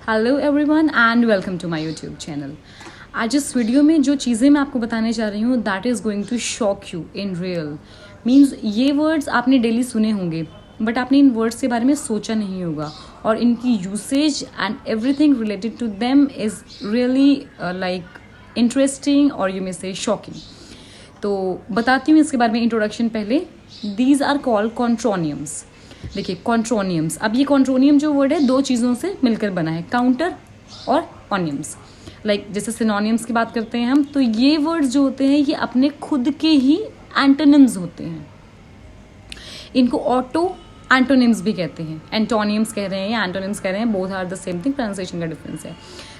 Hello everyone and welcome to my YouTube channel. आज इस video में जो चीज़ें मैं आपको बताने जा रही हूँ that is going to shock you in real. Means ये वर्ड्स आपने डेली सुने होंगे बट आपने इन वर्ड्स के बारे में सोचा नहीं होगा और इनकी usage and everything related to them is really like interesting और यू मे से शॉकिंग। तो बताती हूँ इसके बारे में इंट्रोडक्शन पहले। These are called contronyms. देखिए कॉन्ट्रोनियम्स, अब ये कॉन्ट्रोनियम जो वर्ड है दो चीज़ों से मिलकर बना है, काउंटर और ऑनियम्स। लाइक जैसे सिनोनियम्स की बात करते हैं हम, तो ये वर्ड्स जो होते हैं ये अपने खुद के ही एंटोनिम्स होते हैं। इनको ऑटो एंटोनिम्स भी कहते हैं, एंटोनियम्स कह रहे हैं या एंटोनिम्स कह रहे हैं, both are the same thing, pronunciation का डिफरेंस है।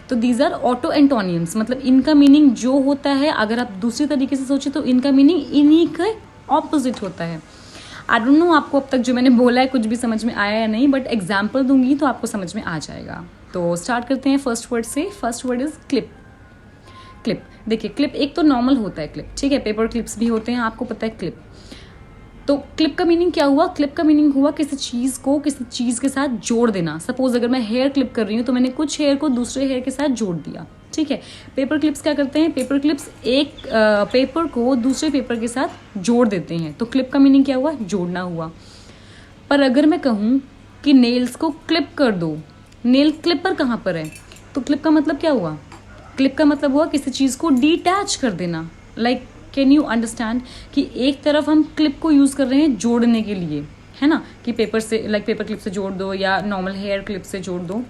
तो दीज आर ऑटो एंटोनियम्स, मतलब इनका मीनिंग जो होता है, अगर आप दूसरी तरीके से सोचें तो इनका मीनिंग इन्हीं के ऑपोजिट होता है। आई डोंट नो आपको अब तक जो मैंने बोला है कुछ भी समझ में आया या नहीं, बट एग्जाम्पल दूंगी तो आपको समझ में आ जाएगा। तो स्टार्ट करते हैं फर्स्ट वर्ड से। First word is clip. Clip, देखिए क्लिप एक तो नॉर्मल होता है क्लिप, ठीक है, पेपर क्लिप्स भी होते हैं, आपको पता है क्लिप। तो क्लिप का मीनिंग क्या हुआ? क्लिप का मीनिंग हुआ किसी चीज़ को किसी चीज़ के साथ जोड़ देना। सपोज अगर मैं हेयर क्लिप कर रही हूँ तो मैंने कुछ हेयर को दूसरे हेयर के साथ जोड़ दिया, ठीक है। पेपर क्लिप्स क्या करते हैं? पेपर क्लिप्स एक पेपर को दूसरे पेपर के साथ जोड़ देते हैं। तो क्लिप का मीनिंग क्या हुआ? जोड़ना हुआ। पर अगर मैं कहूँ कि नेल्स को क्लिप कर दो, नेल क्लिपर कहाँ पर है? तो क्लिप का मतलब क्या हुआ? क्लिप का मतलब हुआ किसी चीज़ को डिटैच कर देना। लाइक कैन यू अंडरस्टैंड कि एक तरफ हम क्लिप को यूज़ कर रहे हैं जोड़ने के लिए, है ना, कि पेपर से लाइक पेपर क्लिप से जोड़ दो या नॉर्मल हेयर क्लिप से जोड़ दो।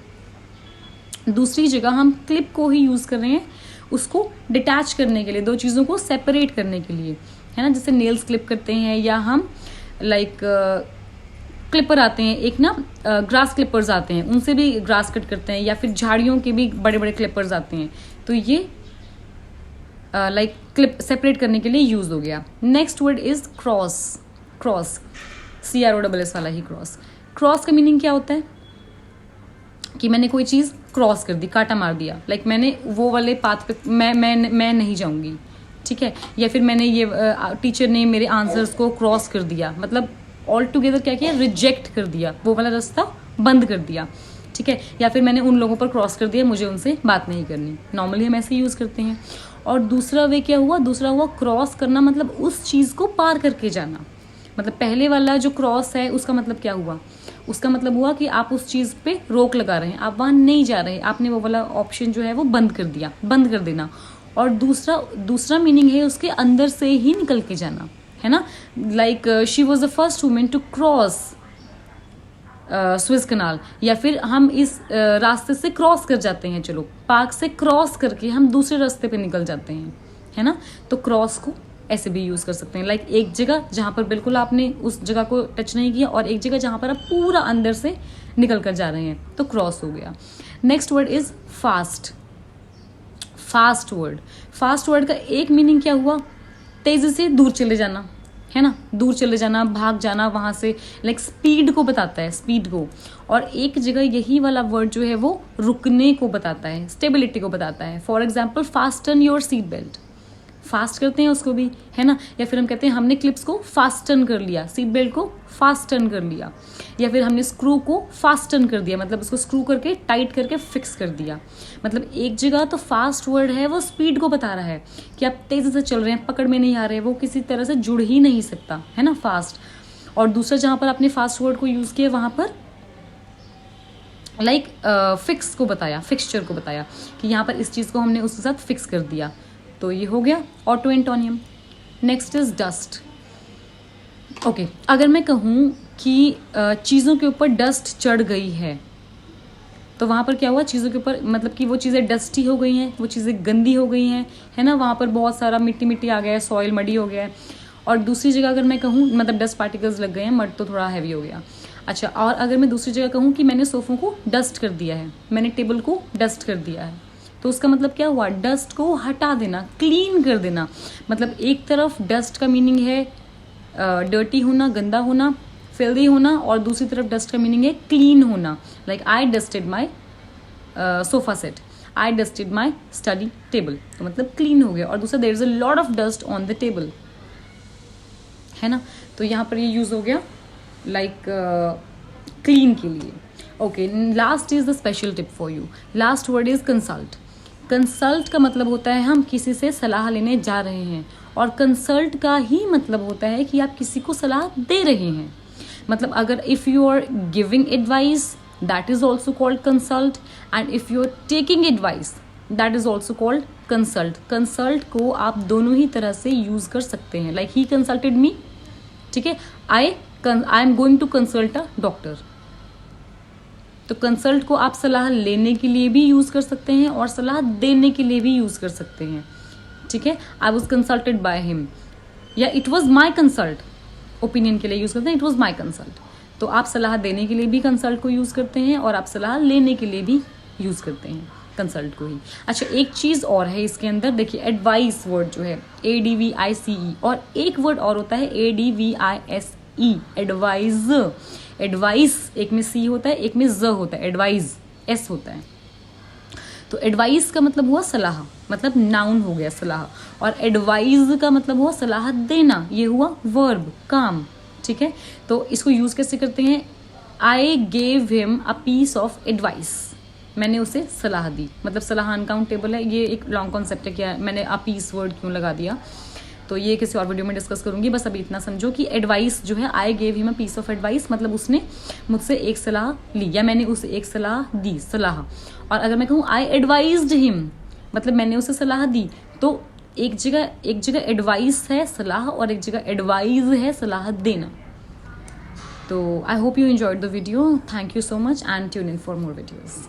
दूसरी जगह हम क्लिप को ही यूज़ कर रहे हैं उसको डिटैच करने के लिए, दो चीज़ों को सेपरेट करने के लिए, है ना। जैसे नेल्स क्लिप करते हैं या हम लाइक क्लिपर आते हैं, एक ना ग्रास क्लिपर्स आते हैं, उनसे भी ग्रास कट करते हैं, या फिर झाड़ियों के भी बड़े बड़े क्लिपर्स आते हैं। तो ये लाइक क्लिप सेपरेट करने के लिए यूज हो गया। Next word is cross. Cross, CROSS वाला ही क्रॉस। क्रॉस का मीनिंग क्या होता है? कि मैंने कोई चीज़ क्रॉस कर दी, काटा मार दिया, लाइक मैंने वो वाले पाथ पे मैं नहीं जाऊंगी, ठीक है। या फिर मैंने ये टीचर ने मेरे आंसर्स को क्रॉस कर दिया, मतलब ऑल टुगेदर क्या किया? रिजेक्ट कर दिया, वो वाला रास्ता बंद कर दिया, ठीक है। या फिर मैंने उन लोगों पर क्रॉस कर दिया, मुझे उनसे बात नहीं करनी। नॉर्मली हम ऐसे यूज़ करते हैं। और दूसरा वे क्या हुआ? दूसरा हुआ क्रॉस करना, मतलब उस चीज़ को पार करके जाना। मतलब पहले वाला जो क्रॉस है उसका मतलब क्या हुआ? उसका मतलब हुआ कि आप उस चीज़ पे रोक लगा रहे हैं, आप वहाँ नहीं जा रहे, आपने वो वाला ऑप्शन जो है वो बंद कर दिया, बंद कर देना। और दूसरा मीनिंग है उसके अंदर से ही निकल के जाना, है ना। Like she was the first women to cross Swiss canal. या फिर हम इस रास्ते से क्रॉस कर जाते हैं, चलो पार्क से क्रॉस करके हम दूसरे रास्ते पे निकल जाते हैं, है ना। तो क्रॉस को ऐसे भी यूज़ कर सकते हैं, लाइक एक जगह जहाँ पर बिल्कुल आपने उस जगह को टच नहीं किया और एक जगह जहाँ पर आप पूरा अंदर से निकल कर जा रहे हैं, तो क्रॉस हो गया। Next word is fast. Fast word, fast word का एक मीनिंग क्या हुआ? तेजी से दूर चले जाना, है ना, दूर चले जाना, भाग जाना वहाँ से, लाइक स्पीड को बताता है, स्पीड को। और एक जगह यही वाला वर्ड जो है वो रुकने को बताता है, स्टेबिलिटी को बताता है। For example fasten your seat belt, fast करते हैं उसको भी, है ना। या फिर हम कहते हैं हमने क्लिप्स को फास्टन कर लिया, सीट बेल्ट को फास्टन कर लिया। या फिर हमने स्क्रू को फास्टन कर दिया, मतलब उसको स्क्रू करके टाइट करके फिक्स कर दिया। मतलब एक जगह तो फास्ट वर्ड है वो स्पीड को बता रहा है कि आप तेजी से चल रहे हैं, पकड़ में नहीं आ रहे, वो किसी तरह से जुड़ ही नहीं सकता, है ना, फास्ट। और दूसरा जहां पर आपने फास्ट वर्ड को यूज किया वहां पर लाइक फिक्स को बताया, फिक्सचर को बताया कि यहाँ पर इस चीज़ को हमने उसके साथ फिक्स कर दिया। तो ये हो गया auto antonym. Next is dust. Okay, अगर मैं कहूँ कि चीज़ों के ऊपर डस्ट चढ़ गई है, तो वहाँ पर क्या हुआ? चीज़ों के ऊपर मतलब कि वो चीज़ें डस्टी हो गई हैं, वो चीज़ें गंदी हो गई हैं, है ना, वहाँ पर बहुत सारा मिट्टी मिट्टी आ गया है, सॉइल मडी हो गया है। और दूसरी जगह अगर मैं कहूँ मतलब डस्ट पार्टिकल्स लग गए हैं, मड तो थोड़ा हैवी हो गया। अच्छा, और अगर मैं दूसरी जगह कहूँ कि मैंने सोफ़ों को डस्ट कर दिया है, मैंने टेबल को डस्ट कर दिया है, तो उसका मतलब क्या हुआ? डस्ट को हटा देना, क्लीन कर देना। मतलब एक तरफ डस्ट का मीनिंग है डर्टी होना, गंदा होना, फिल्दी होना, और दूसरी तरफ डस्ट का मीनिंग है क्लीन होना। Like I dusted my sofa set, I dusted my study table, तो मतलब क्लीन हो गया। और दूसरा there is a lot of dust on the table, है ना। तो यहाँ पर ये यूज हो गया लाइक क्लीन के लिए। Okay, last is the special tip for you. Last word is consult. Consult का मतलब होता है हम किसी से सलाह लेने जा रहे हैं, और कंसल्ट का ही मतलब होता है कि आप किसी को सलाह दे रहे हैं. मतलब अगर if you are giving advice, that is also called consult, and if you are taking advice, that is also called consult. Consult को आप दोनों ही तरह से यूज कर सकते हैं. लाइक ही कंसल्टेड मी, ठीक है, I am going to consult a doctor. तो कंसल्ट को आप सलाह लेने के लिए भी यूज कर सकते हैं और सलाह देने के लिए भी यूज कर सकते हैं. ठीक है, I was consulted by him, या it was my consult, opinion के लिए यूज करते हैं, इट वॉज माई कंसल्ट. तो आप सलाह देने के लिए भी कंसल्ट को यूज करते हैं और आप सलाह लेने के लिए भी यूज करते हैं कंसल्ट को ही. अच्छा, एक चीज और है इसके अंदर, देखिए एडवाइस वर्ड जो है ADVICE, और एक वर्ड और होता है ADVISE, एडवाइज. एडवाइस एक में सी होता है, एक में ज होता है, एडवाइज एस होता है. तो एडवाइस का मतलब हुआ सलाह, मतलब नाउन हो गया सलाह, और एडवाइज का मतलब हुआ सलाह देना, ये हुआ वर्ब, काम. ठीक है, तो इसको यूज कैसे करते हैं? I gave him a piece of advice, मैंने उसे सलाह दी. मतलब सलाह अनकाउंटेबल है, ये एक लॉन्ग कॉन्सेप्ट है. क्या मैंने अ पीस वर्ड क्यों लगा दिया, तो ये किसी और वीडियो में डिस्कस करूंगी. बस अभी इतना समझो कि एडवाइस जो है, I gave him a piece of advice, मतलब उसने मुझसे एक सलाह ली या मैंने उसे एक सलाह दी, सलाह. और अगर मैं कहूँ आई एडवाइज्ड हिम, मतलब मैंने उसे सलाह दी, तो एक जगह एडवाइस है सलाह, और एक जगह एडवाइज है सलाह देना. तो I hope you enjoyed the video. Thank you so much and tune in for more videos.